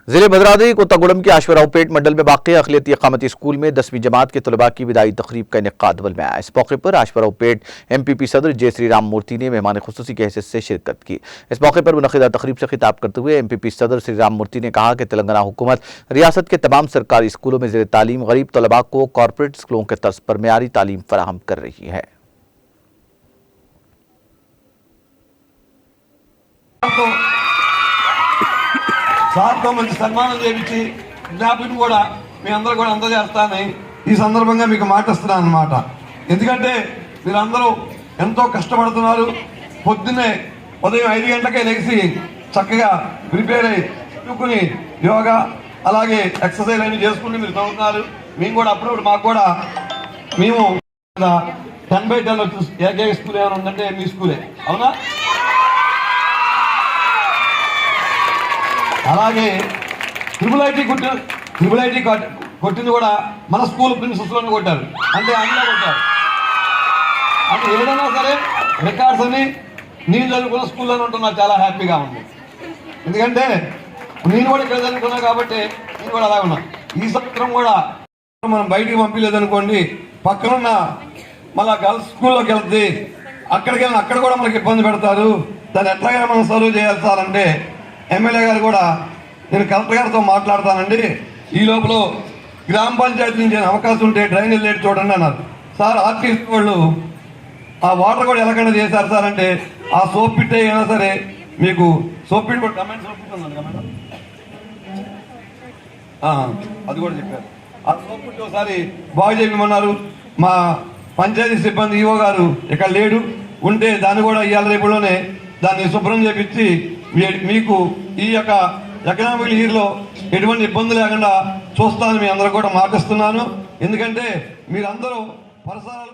जिले भद्रावती कोत्तागुड़म के आश्वरावपेट मंडल में वाक़ अक़लियती इक़ामती स्कूल में 10वीं जमात के तलबा की विदाई तकरीब का इनेक़ाद अमल में आया। इस मौके पर आश्वरावपेट MPP सदर जय श्री राम मूर्ति ने मेहमान ख़ुसूसी की हैसियत से शिरकत की। इस मौके पर मुनक़िदा तकरीब से खिताब करते हुए MPP सदर श्री राम मूर्ति ने कहा कि तेलंगाना हुकूमत रियासत के तमाम सरकारी स्कूलों में ज़ेर तालीम गरीब तलबा को कॉरपोरेट स्कूलों के तर्ज पर मेयारी तालीम फराहम कर रही है। సార్తో మంచి సన్మానం చేయించి జ్ఞాపకం కూడా మీ అందరూ కూడా అందజేస్తానని ఈ సందర్భంగా మీకు మాటిస్తున్నాను అన్నమాట. ఎందుకంటే మీరందరూ ఎంతో కష్టపడుతున్నారు. పొద్దున్నే ఉదయం 5 గంటలకే లేచి చక్కగా ప్రిపేర్ అయ్యి చదువుకుని యోగా అలాగే ఎక్సర్సైజ్ అన్ని చేసుకుని మీరు చదువుతున్నారు. మేము కూడా అప్పుడప్పుడు మాకు కూడా మేము 10/10 ఏకైక స్కూల్ ఏమైనా ఉందంటే మీ స్కూలే, అవునా? అలాగే ట్రిపుల్ ఐటీ కొట్టింది కూడా మన స్కూల్ ప్రిన్సిపల్లోనే కొట్టారు, అంటే అందులో కొట్టారు. అంటే ఏదైనా సరే రికార్డ్స్ అని నేను చదువుకున్న స్కూల్లోనే ఉంటున్నా, చాలా హ్యాపీగా ఉంది. ఎందుకంటే నేను కూడా ఇక్కడ చదువుకున్నా కాబట్టి నేను కూడా అలా ఉన్నా. ఈ సంవత్సరం కూడా మనం బయటికి పంపించలేదనుకోండి, పక్కనున్న మళ్ళా గర్ల్స్ స్కూల్లోకి వెళ్తే అక్కడికి వెళ్ళిన అక్కడ కూడా మనకి ఇబ్బంది పెడతారు. దాన్ని ఎట్లాగైనా మనం సర్వ్ చేయాలి సార్ అంటే ఎమ్మెల్యే గారు కూడా నేను కలెక్టర్ గారితో మాట్లాడతానండి, ఈ లోపల గ్రామ పంచాయతీ నుంచి అవకాశం ఉంటే డ్రైనేజ్ లేట్ చూడండి అన్నారు. సార్ ఆర్టీసీ వాళ్ళు ఆ వాటర్ కూడా ఎలాగైనా చేశారు సార్ అంటే ఆ సోప్ పిట్ అయినా సరే మీకు సోప్ పిట్ కూడా కమెంట్ సోప్ పిట్ ఉందండి, కమెంట్ అది కూడా చెప్పారు. ఆ సోప్ పిట్ ఒకసారి బాగు చేయమన్నారు. మా పంచాయతీ సిబ్బంది ఈఓ గారు ఇక్కడ లేడు, ఉంటే దాన్ని కూడా ఇవాళ రేపులోనే దాన్ని శుభ్రం చేపించి మీకు ఈ యొక్క ఎకనామిక్ ఇయర్లో ఎటువంటి ఇబ్బంది లేకుండా చూస్తానని మీ అందరూ కూడా మాటిస్తున్నాను. ఎందుకంటే మీరందరూ పరిసరాలు